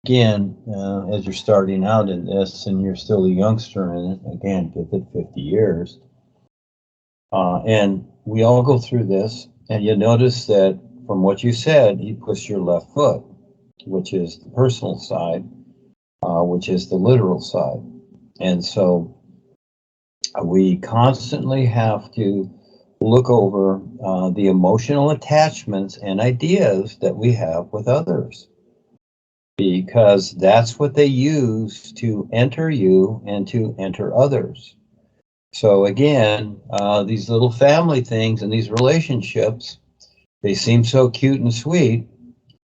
again, as you're starting out in this and you're still a youngster in it, again, give it 50 years. And we all go through this, and you notice that from what you said, you push your left foot, which is the personal side, which is the literal side. And so we constantly have to look over the emotional attachments and ideas that we have with others, because that's what they use to enter you and to enter others. So again, these little family things and these relationships, they seem so cute and sweet,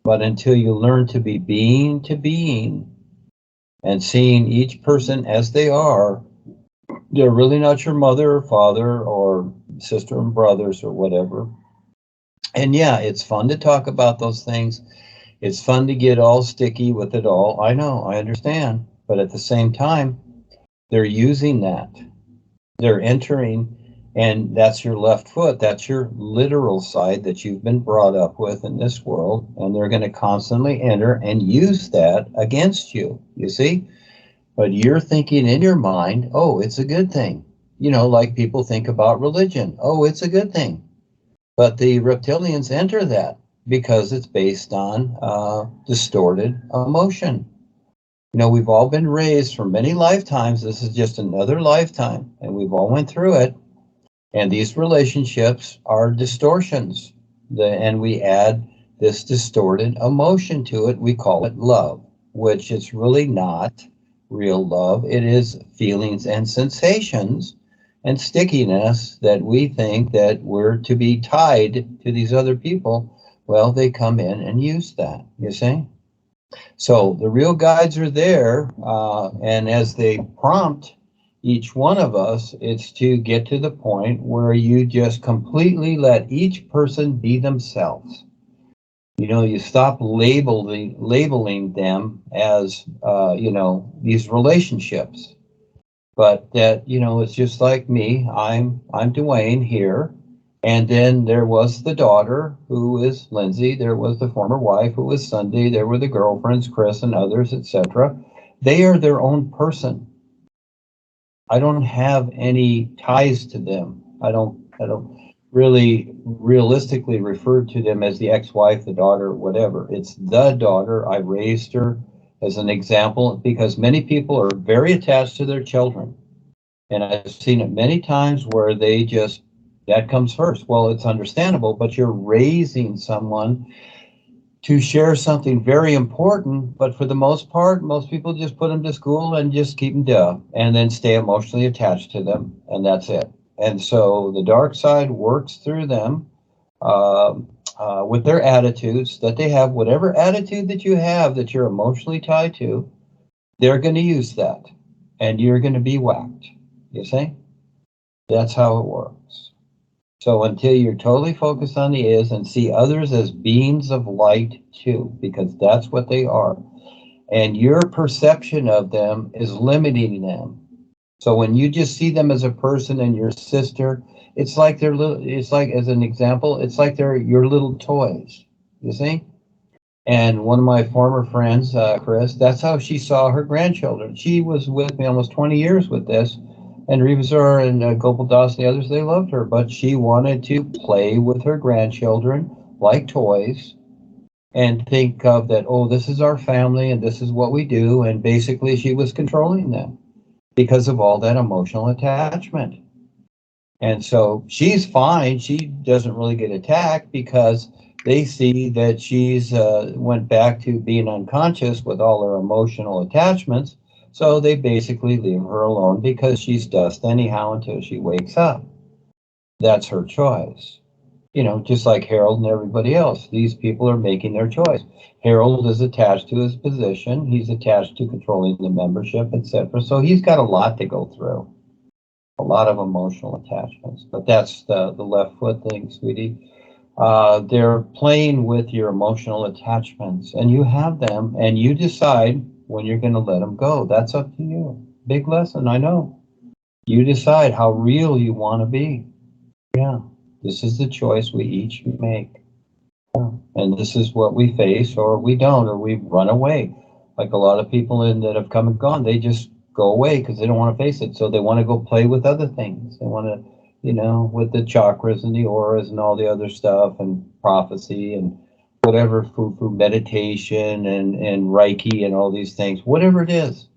but until you learn to be being to being and seeing each person as they are, they're really not your mother or father or sister and brothers or whatever. And yeah, it's fun to talk about those things. It's fun to get all sticky with it all. I know, I understand. But at the same time, they're using that. They're entering, and that's your left foot. That's your literal side that you've been brought up with in this world. And they're going to constantly enter and use that against you, you see? But you're thinking in your mind, oh, it's a good thing. You know, like people think about religion. Oh, it's a good thing. But the reptilians enter that because it's based on distorted emotion. You know, we've all been raised for many lifetimes. This is just another lifetime, and we've all went through it. And these relationships are distortions. And we add this distorted emotion to it. We call it love, which is really not real love. It is feelings and sensations and stickiness that we think that we're to be tied to these other people. Well, they come in and use that, you see? So the real guides are there, and as they prompt each one of us, it's to get to the point where you just completely let each person be themselves. You know, you stop labeling them as, these relationships. But that, you know, it's just like me. I'm Duane here. And then there was the daughter, who is Lindsay. There was the former wife, who was Sunday. There were the girlfriends, Chris and others, etc. They are their own person. I don't have any ties to them. I don't really realistically refer to them as the ex-wife, the daughter, whatever. It's the daughter. I raised her as an example because many people are very attached to their children. And I've seen it many times where they just, that comes first. Well, it's understandable, but you're raising someone to share something very important, but for the most part, most people just put them to school and just keep them dumb and then stay emotionally attached to them, and that's it. And so the dark side works through them with their attitudes that they have. Whatever attitude that you have that you're emotionally tied to, they're going to use that, and you're going to be whacked, you see? That's how it works. So until you're totally focused on the is and see others as beings of light too, because that's what they are. And your perception of them is limiting them. So when you just see them as a person and your sister, it's like they're little, it's like, as an example, it's like they're your little toys, you see? And one of my former friends, Chris, that's how she saw her grandchildren. She was with me almost 20 years with this. And Revazor and Gopal Das and the others, they loved her, but she wanted to play with her grandchildren like toys and think of that, oh, this is our family and this is what we do. And basically she was controlling them because of all that emotional attachment. And so she's fine. She doesn't really get attacked because they see that she's went back to being unconscious with all her emotional attachments. So they basically leave her alone because she's dust anyhow until she wakes up. That's her choice. You know, just like Harold and everybody else. These people are making their choice. Harold is attached to his position. He's attached to controlling the membership, etc. So he's got a lot to go through. A lot of emotional attachments. But that's the left foot thing, sweetie. They're playing with your emotional attachments, and you have them, and you decide when you're going to let them go. That's up to you. Big lesson, I know. You decide how real you want to be. Yeah, this is the choice we each make. Yeah. And this is what we face, or we don't, or we run away. Like a lot of people that have come and gone, they just go away because they don't want to face it. So they want to go play with other things. They want to, with the chakras and the auras and all the other stuff and prophecy and whatever, for meditation and Reiki and all these things, whatever it is.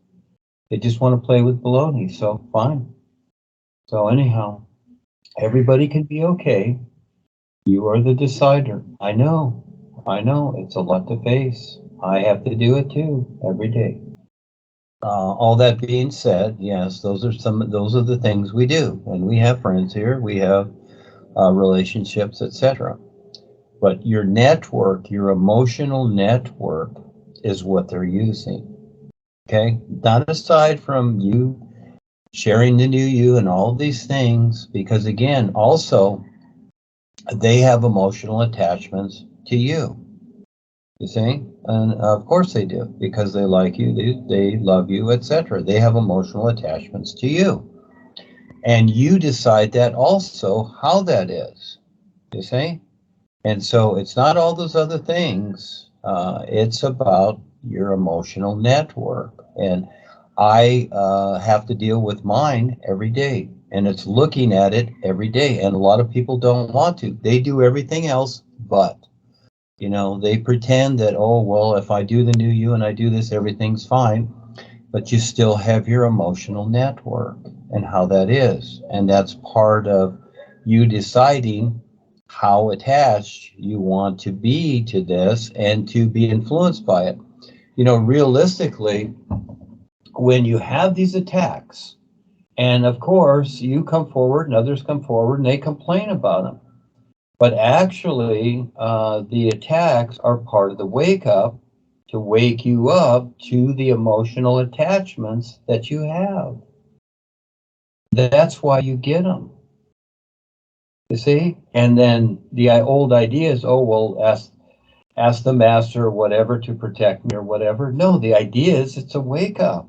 They just want to play with baloney. So fine. So anyhow, everybody can be okay. You are the decider. I know. It's a lot to face. I have to do it too every day. All that being said, yes, those are the things we do. And we have friends here, we have relationships, etc. But your network, your emotional network, is what they're using. Okay, not aside from you sharing the new you and all of these things, because again, also they have emotional attachments to you. You see, and of course they do, because they like you, they love you, etc. They have emotional attachments to you, and you decide that also how that is. You see, and so it's not all those other things. It's about your emotional network, and I have to deal with mine every day, and it's looking at it every day. And a lot of people don't want to. They do everything else, but they pretend that, oh, well, if I do the new you and I do this, everything's fine. But you still have your emotional network and how that is. And that's part of you deciding how attached you want to be to this and to be influenced by it. Realistically, when you have these attacks, and of course, you come forward and others come forward and they complain about them. But actually, the attacks are part of the wake up to wake you up to the emotional attachments that you have. That's why you get them. You see? And then the old idea is, oh, well, ask the master or whatever to protect me or whatever. No, the idea is it's a wake up.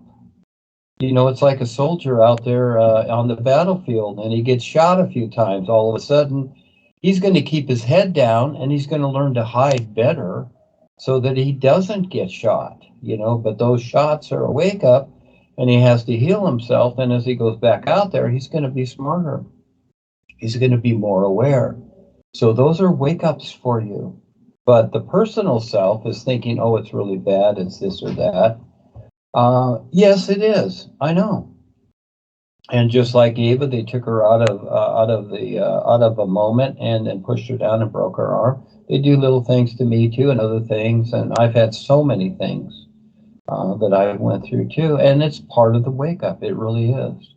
It's like a soldier out there on the battlefield, and he gets shot a few times. All of a sudden, he's going to keep his head down, and he's going to learn to hide better so that he doesn't get shot, but those shots are a wake up, and he has to heal himself. And as he goes back out there, he's going to be smarter. He's going to be more aware. So those are wake ups for you. But the personal self is thinking, oh, it's really bad, it's this or that. Yes, it is. I know. And just like Eva, they took her out of a moment and then pushed her down and broke her arm. They do little things to me too, and other things. And I've had so many things that I went through too, and it's part of the wake up. It really is.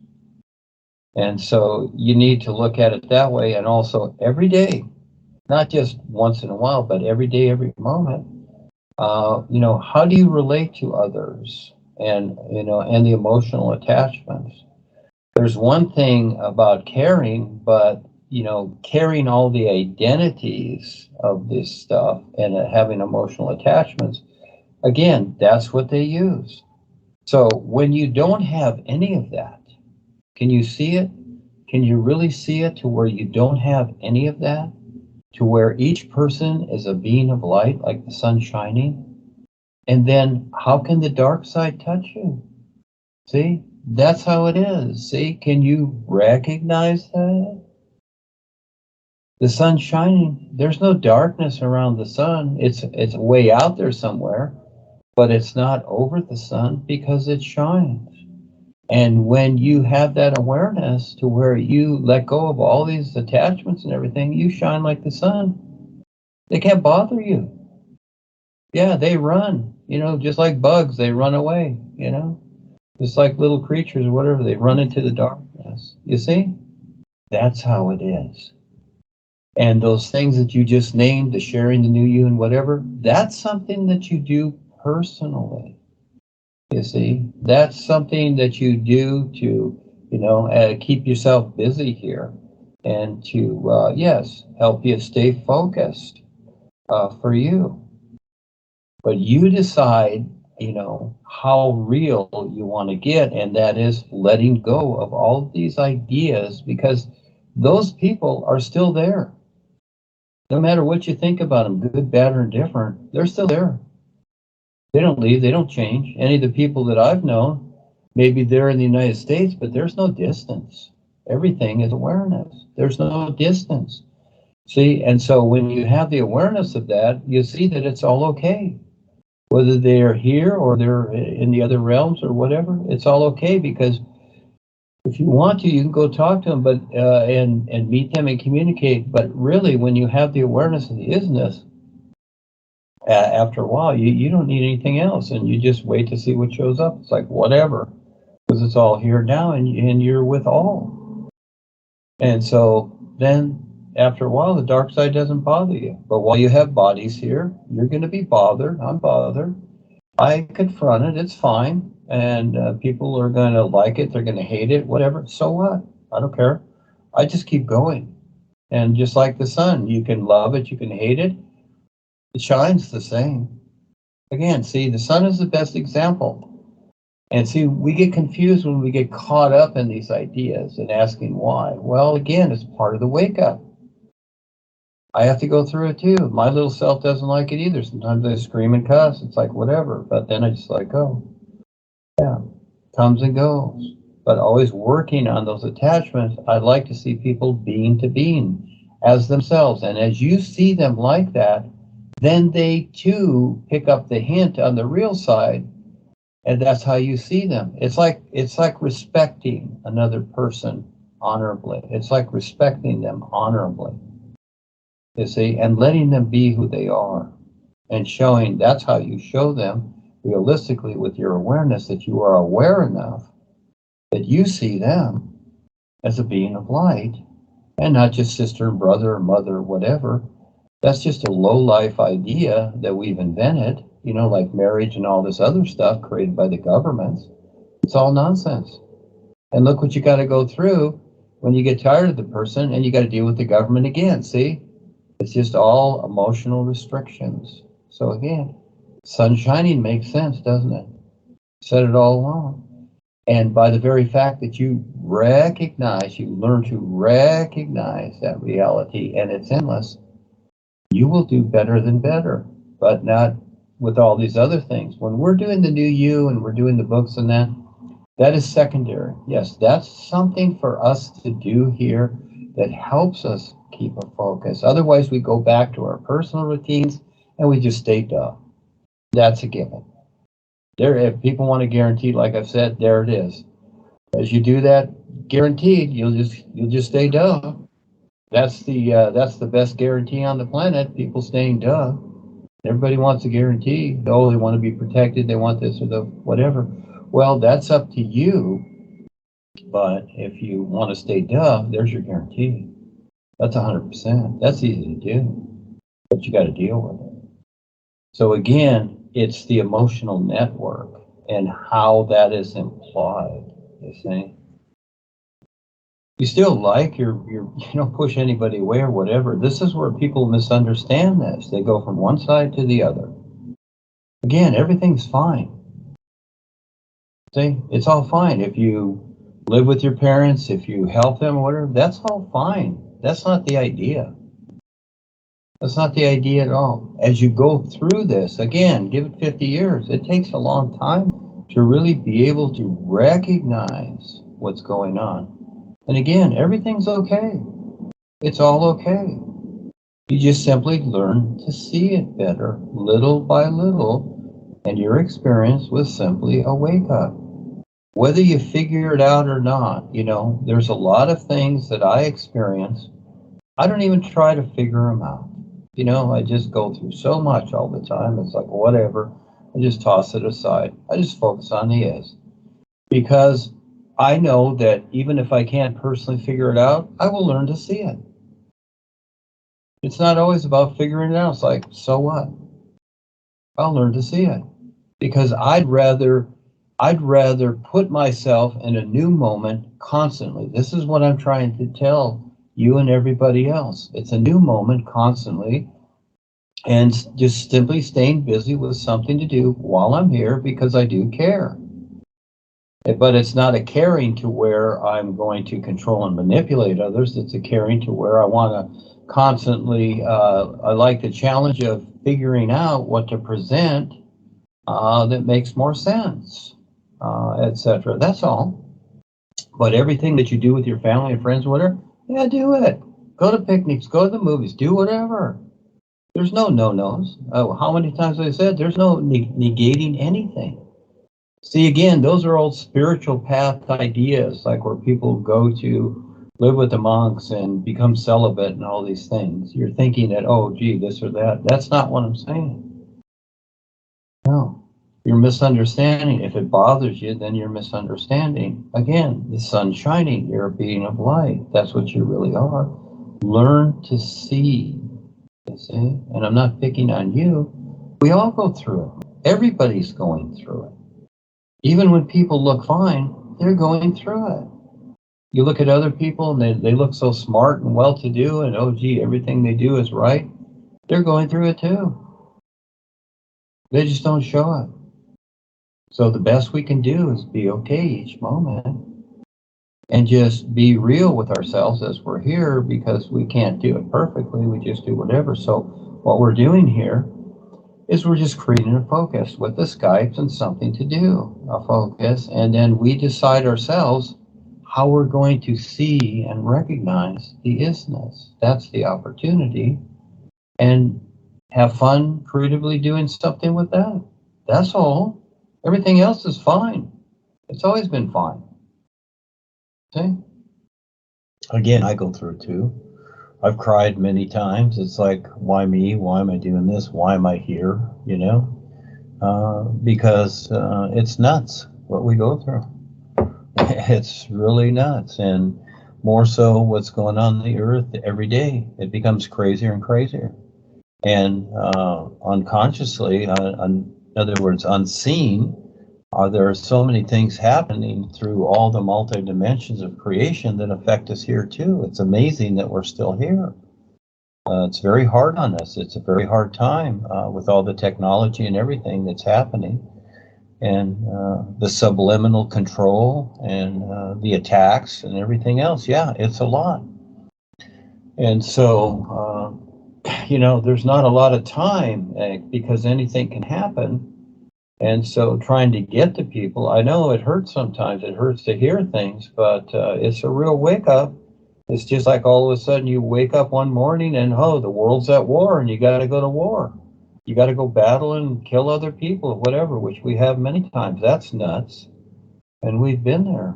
And so you need to look at it that way, and also every day, not just once in a while, but every day, every moment. How do you relate to others, and and the emotional attachments? There's one thing about caring, but carrying all the identities of this stuff and having emotional attachments, again, that's what they use. So when you don't have any of that, can you see it? Can you really see it to where you don't have any of that? To where each person is a being of light, like the sun shining? And then how can the dark side touch you? See? That's how it is. See, can you recognize that? The sun's shining. There's no darkness around the sun. It's way out there somewhere, but it's not over the sun because it shines. And when you have that awareness to where you let go of all these attachments and everything, you shine like the sun. They can't bother you. Yeah, they run, just like bugs, they run away, Just like little creatures or whatever, they run into the darkness. You see? That's how it is. And those things that you just named, the sharing the new you and whatever, that's something that you do personally. You see? That's something that you do to, keep yourself busy here and to, yes, help you stay focused for you. But you decide how real you want to get, and that is letting go of all these ideas, because those people are still there. No matter what you think about them, good, bad, or indifferent, they're still there. They don't leave, they don't change. Any of the people that I've known, maybe they're in the United States, but there's no distance. Everything is awareness. There's no distance. See, and so when you have the awareness of that, you see that it's all okay. Whether they're here or they're in the other realms or whatever, it's all okay, because if you want to, you can go talk to them, but and meet them and communicate. But really, when you have the awareness of the isness, after a while, you don't need anything else, and you just wait to see what shows up. It's like whatever, because it's all here now, and you're with all. And so then, after a while, the dark side doesn't bother you. But while you have bodies here, you're going to be bothered. I'm bothered. I confront it. It's fine. And people are going to like it. They're going to hate it. Whatever. So what? I don't care. I just keep going. And just like the sun, you can love it. You can hate it. It shines the same. Again, see, the sun is the best example. And see, we get confused when we get caught up in these ideas and asking why. Well, again, it's part of the wake up. I have to go through it too. My little self doesn't like it either. Sometimes I scream and cuss. It's like, whatever. But then I just let go. Yeah, comes and goes. But always working on those attachments, I'd like to see people being to being as themselves. And as you see them like that, then they too pick up the hint on the real side. And that's how you see them. It's like respecting another person honorably. It's like respecting them honorably. You see, and letting them be who they are, and showing, that's how you show them realistically with your awareness, that you are aware enough that you see them as a being of light, and not just sister and brother or mother or whatever. That's just a low-life idea that we've invented, you know, like marriage and all this other stuff created by the governments. It's all nonsense. And look what you got to go through when you get tired of the person and you got to deal with the government again, see? It's just all emotional restrictions. So again, sun shining makes sense, doesn't it? Said it all along. And by the very fact that you recognize, you learn to recognize that reality and it's endless, you will do better than better, but not with all these other things. When we're doing the new you and we're doing the books and that is secondary. Yes, that's something for us to do here that helps us keep a focus. Otherwise, we go back to our personal routines and we just stay dull. That's a given. There, if people want to guarantee, like I've said, there it is. As you do that, guaranteed, you'll just stay dull. That's the best guarantee on the planet. People staying dull. Everybody wants a guarantee. Oh, they want to be protected. They want this or the whatever. Well, that's up to you. But if you want to stay dull, there's your guarantee. That's 100%. That's easy to do, but you got to deal with it. So again, it's the emotional network and how that is implied, you see. You still like you don't push anybody away or whatever. This is where people misunderstand this. They go from one side to the other. Again, everything's fine. See, it's all fine. If you live with your parents, if you help them or whatever, that's all fine. That's not the idea. That's not the idea at all. As you go through this, again, give it 50 years. It takes a long time to really be able to recognize what's going on. And again, everything's okay. It's all okay. You just simply learn to see it better, little by little, and your experience was simply a wake-up. Whether you figure it out or not, you know, there's a lot of things that I experience. I don't even try to figure them out. You know, I just go through so much all the time. It's like, whatever. I just toss it aside. I just focus on the is. Because I know that even if I can't personally figure it out, I will learn to see it. It's not always about figuring it out. It's like, so what? I'll learn to see it. Because I'd rather put myself in a new moment constantly. This is what I'm trying to tell you and everybody else. It's a new moment constantly, and just simply staying busy with something to do while I'm here, because I do care. But it's not a caring to where I'm going to control and manipulate others. It's a caring to where I want to constantly, I like the challenge of figuring out what to present that makes more sense, etc. That's all. But everything that you do with your family and friends, whatever, yeah, do it. Go to picnics, go to the movies, do whatever. There's no no-nos. How many times have I said there's no negating anything? See, again, those are old spiritual path ideas, like where people go to live with the monks and become celibate and all these things. You're thinking that, oh, gee, this or that. That's not what I'm saying. No. You're misunderstanding. If it bothers you, then you're misunderstanding. Again, the sun's shining. You're a being of light. That's what you really are. Learn to see, you see? And I'm not picking on you. We all go through it. Everybody's going through it. Even when people look fine, they're going through it. You look at other people and they look so smart and well-to-do and, oh, gee, everything they do is right. They're going through it too. They just don't show it. So the best we can do is be okay each moment and just be real with ourselves as we're here, because we can't do it perfectly. We just do whatever. So what we're doing here is we're just creating a focus with the Skypes and something to do, a focus, and then we decide ourselves how we're going to see and recognize the isness. That's the opportunity, and have fun creatively doing something with that. That's all. Everything else is fine. It's always been fine. See? Again, I go through too. I've cried many times. It's like, why me? Why am I doing this? Why am I here? You know, because it's nuts what we go through. It's really nuts, and more so what's going on the earth every day. It becomes crazier and crazier. And unconsciously, in other words, unseen, there are so many things happening through all the multi-dimensions of creation that affect us here too. It's amazing that we're still here. It's very hard on us. It's a very hard time with all the technology and everything that's happening, and the subliminal control and the attacks and everything else. Yeah, it's a lot. And so, you know, there's not a lot of time because anything can happen. And so trying to get to people, I know it hurts sometimes. It hurts to hear things, but it's a real wake up. It's just like all of a sudden you wake up one morning and, oh, the world's at war and you got to go to war. You got to go battle and kill other people, whatever, which we have many times. That's nuts. And we've been there.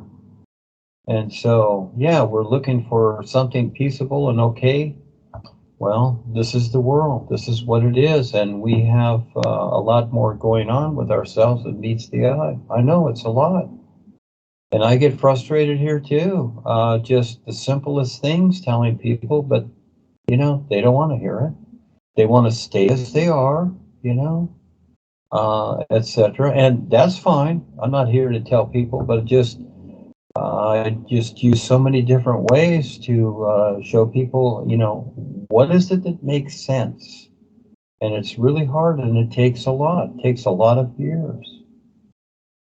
And so, yeah, we're looking for something peaceable and okay. Well, this is the world. This is what it is. And we have a lot more going on with ourselves than meets the eye. I know it's a lot. And I get frustrated here too. Just the simplest things telling people, but, you know, they don't want to hear it. They want to stay as they are, you know, etc. And that's fine. I'm not here to tell people, but I just use so many different ways to show people, you know, what is it that makes sense? And it's really hard, and it takes a lot. It takes a lot of years.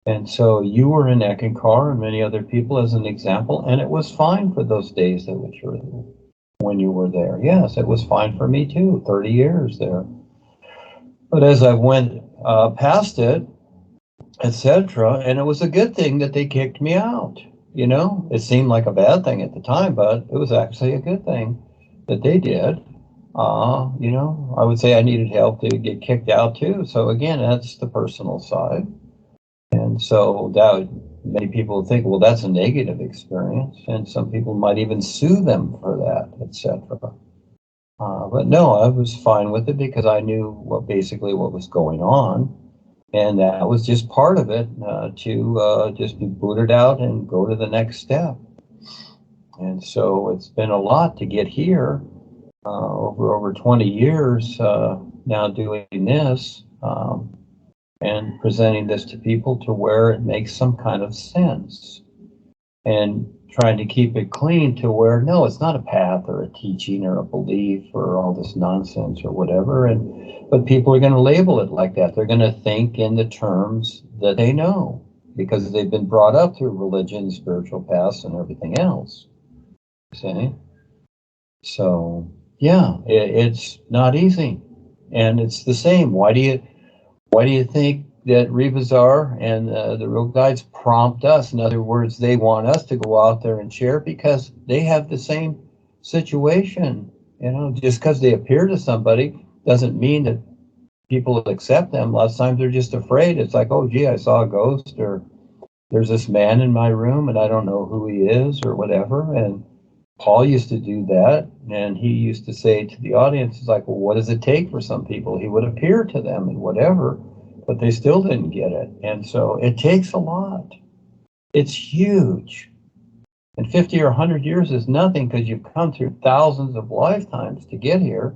And so you were in Eckankar and many other people as an example, and it was fine for those days that which were when you were there. Yes, it was fine for me too, 30 years there. But as I went past it, etc., and it was a good thing that they kicked me out. You know, it seemed like a bad thing at the time, but it was actually a good thing that they did. You know, I would say I needed help to get kicked out too. So again, that's the personal side. And so that many people think, well, that's a negative experience, and some people might even sue them for that, etc. But no, I was fine with it because I knew basically what was going on. And that was just part of it, to just be booted out and go to the next step. And so it's been a lot to get here, over 20 years now doing this, and presenting this to people to where it makes some kind of sense. And trying to keep it clean to where, no, it's not a path or a teaching or a belief or all this nonsense or whatever. But people are going to label it like that. They're going to think in the terms that they know because they've been brought up through religion, spiritual paths, and everything else. See? So, yeah, it's not easy. And it's the same. Why do you think that Rebazar and the Real Guides prompt us. In other words, they want us to go out there and share because they have the same situation. You know, just because they appear to somebody doesn't mean that people accept them. A lot of times they're just afraid. It's like, oh, gee, I saw a ghost, or there's this man in my room and I don't know who he is, or whatever. And Paul used to do that, and he used to say to the audience, it's like, well, what does it take for some people? He would appear to them and whatever, but they still didn't get it. And so it takes a lot. It's huge. And 50 or 100 years is nothing, because you've come through thousands of lifetimes to get here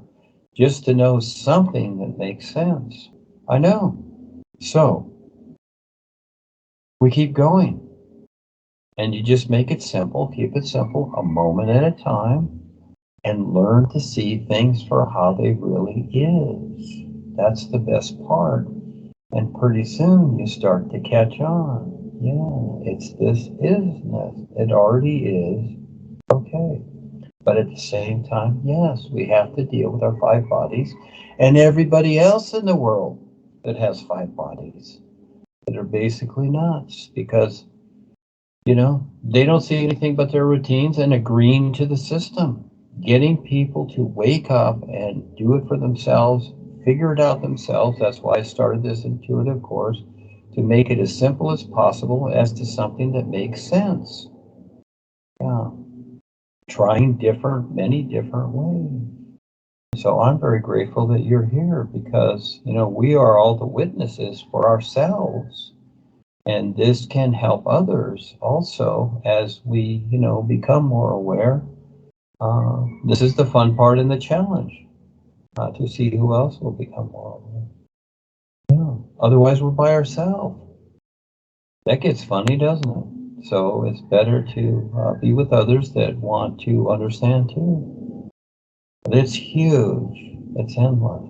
just to know something that makes sense. I know. So we keep going. And you just make it simple, keep it simple, a moment at a time, and learn to see things for how they really is. That's the best part. And pretty soon you start to catch on. Yeah, it's this isness. It already is. Okay. But at the same time, yes, we have to deal with our 5 bodies and everybody else in the world that has 5 bodies that are basically nuts, because you know, they don't see anything but their routines and agreeing to the system. Getting people to wake up and do it for themselves, figure it out themselves. That's why I started this intuitive course, to make it as simple as possible as to something that makes sense. Yeah. Trying many different ways. So I'm very grateful that you're here, because, you know, we are all the witnesses for ourselves. And this can help others also as we, you know, become more aware. This is the fun part in the challenge, to see who else will become more aware. Yeah. Otherwise, we're by ourselves. That gets funny, doesn't it? So it's better to be with others that want to understand too. But it's huge. It's endless.